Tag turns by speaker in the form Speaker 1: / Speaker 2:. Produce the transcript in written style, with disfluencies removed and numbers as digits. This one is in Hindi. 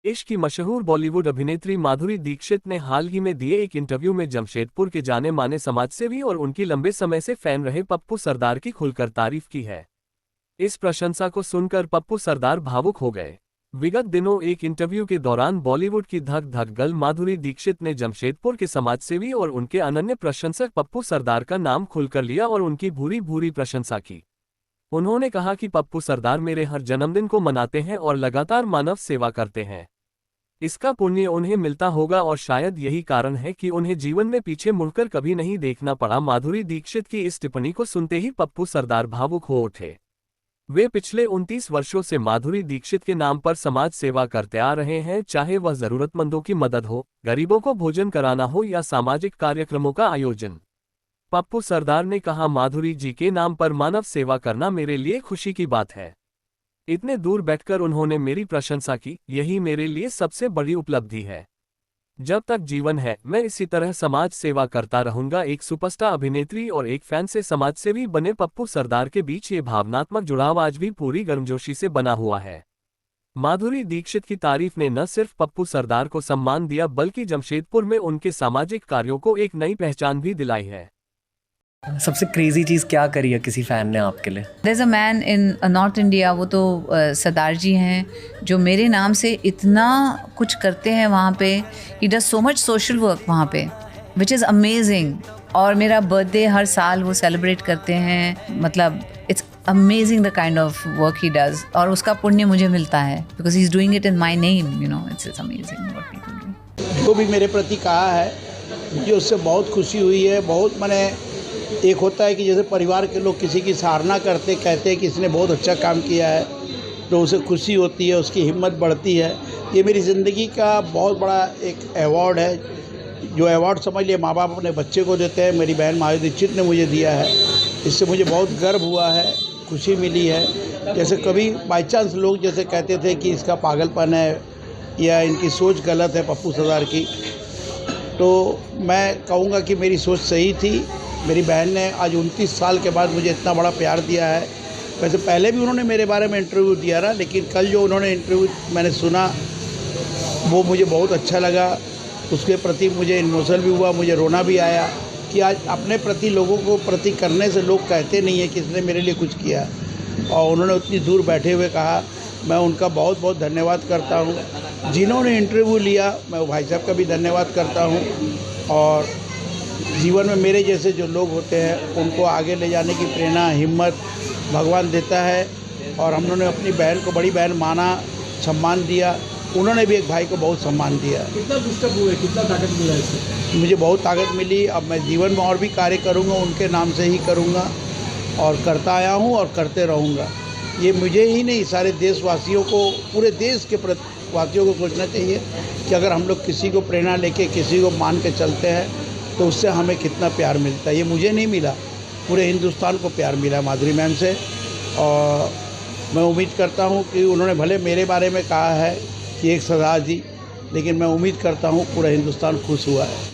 Speaker 1: देश की मशहूर बॉलीवुड अभिनेत्री माधुरी दीक्षित ने हाल ही में दिए एक इंटरव्यू में जमशेदपुर के जाने माने समाजसेवी और उनकी लंबे समय से फैन रहे पप्पू सरदार की खुलकर तारीफ की है। इस प्रशंसा को सुनकर पप्पू सरदार भावुक हो गए। विगत दिनों एक इंटरव्यू के दौरान बॉलीवुड की धक धक गर्ल माधुरी दीक्षित ने जमशेदपुर के समाजसेवी और उनके अनन्य प्रशंसक पप्पू सरदार का नाम खुलकर लिया और उनकी भूरी भूरी प्रशंसा की। उन्होंने कहा कि पप्पू सरदार मेरे हर जन्मदिन को मनाते हैं और लगातार मानव सेवा करते हैं। इसका पुण्य उन्हें मिलता होगा और शायद यही कारण है कि उन्हें जीवन में पीछे मुड़कर कभी नहीं देखना पड़ा। माधुरी दीक्षित की इस टिप्पणी को सुनते ही पप्पू सरदार भावुक हो उठे। वे पिछले 29 वर्षों से माधुरी दीक्षित के नाम पर समाज सेवा करते आ रहे हैं, चाहे वह जरूरतमंदों की मदद हो, गरीबों को भोजन कराना हो या सामाजिक कार्यक्रमों का आयोजन। पप्पू सरदार ने कहा, माधुरी जी के नाम पर मानव सेवा करना मेरे लिए खुशी की बात है। इतने दूर बैठकर उन्होंने मेरी प्रशंसा की, यही मेरे लिए सबसे बड़ी उपलब्धि है। जब तक जीवन है मैं इसी तरह समाज सेवा करता रहूंगा। एक सुपरस्टार अभिनेत्री और एक फैन से समाजसेवी बने पप्पू सरदार के बीच ये भावनात्मक जुड़ाव आज भी पूरी गर्मजोशी से बना हुआ है। माधुरी दीक्षित की तारीफ ने न सिर्फ पप्पू सरदार को सम्मान दिया बल्कि जमशेदपुर में उनके सामाजिक कार्यों को एक नई पहचान भी दिलाई है।
Speaker 2: सबसे क्रेजी चीज़ क्या करी है किसी फ़ैन ने आपके लिए?
Speaker 3: There is a man in North India, वो तो सरदार जी हैं, जो मेरे नाम से इतना कुछ करते हैं वहाँ पे। He does so much social work वहाँ पे, विच इज़ अमेजिंग। और मेरा बर्थडे हर साल वो सेलिब्रेट करते हैं। मतलब it's amazing the kind of work he does, और उसका पुण्य मुझे मिलता है because he is doing it in my name, you know. It's amazing what people do.
Speaker 4: जो भी मेरे प्रति कहा है मुझे उससे बहुत खुशी हुई है। बहुत मैंने एक होता है कि जैसे परिवार के लोग किसी की सराहना करते, कहते हैं कि इसने बहुत अच्छा काम किया है, तो उसे खुशी होती है, उसकी हिम्मत बढ़ती है। ये मेरी ज़िंदगी का बहुत बड़ा एक अवार्ड है। जो अवार्ड समझ लिए माँ बाप अपने बच्चे को देते हैं, मेरी बहन माधुरी दीक्षित ने मुझे दिया है। इससे मुझे बहुत गर्व हुआ है, खुशी मिली है। जैसे कभी बाई चांस लोग जैसे कहते थे कि इसका पागलपन है या इनकी सोच गलत है पप्पू सरदार की, तो मैं कहूँगा कि मेरी सोच सही थी। मेरी बहन ने आज 29 साल के बाद मुझे इतना बड़ा प्यार दिया है। वैसे पहले भी उन्होंने मेरे बारे में इंटरव्यू दिया था, लेकिन कल जो उन्होंने इंटरव्यू मैंने सुना वो मुझे बहुत अच्छा लगा। उसके प्रति मुझे इमोशनल भी हुआ, मुझे रोना भी आया कि आज अपने प्रति लोगों को प्रति करने से लोग कहते नहीं हैं कि इसने मेरे लिए कुछ किया, और उन्होंने उतनी दूर बैठे हुए कहा। मैं उनका बहुत बहुत धन्यवाद करता हूँ। जिन्होंने इंटरव्यू लिया मैं वो भाई साहब का भी धन्यवाद करता हूँ। और जीवन में मेरे जैसे जो लोग होते हैं उनको आगे ले जाने की प्रेरणा, हिम्मत भगवान देता है। और हम लोगों ने अपनी बहन को बड़ी बहन माना, सम्मान दिया। उन्होंने भी एक भाई को बहुत सम्मान दिया।
Speaker 5: कितना डिस्टर्ब हुए, कितना ताकत मिला इससे?
Speaker 4: मुझे बहुत ताकत मिली। अब मैं जीवन में और भी कार्य करूँगा, उनके नाम से ही करूँगा और करता आया हूँ और करते रहूँगा। ये मुझे ही नहीं, सारे देशवासियों को, पूरे देश के वासियों को सोचना चाहिए कि अगर हम लोग किसी को प्रेरणा लेके, किसी को मान के चलते हैं तो उससे हमें कितना प्यार मिलता है। ये मुझे नहीं मिला, पूरे हिंदुस्तान को प्यार मिला माधुरी मैम से। और मैं उम्मीद करता हूँ कि उन्होंने भले मेरे बारे में कहा है कि एक सरदार जी, लेकिन मैं उम्मीद करता हूँ पूरा हिंदुस्तान खुश हुआ है।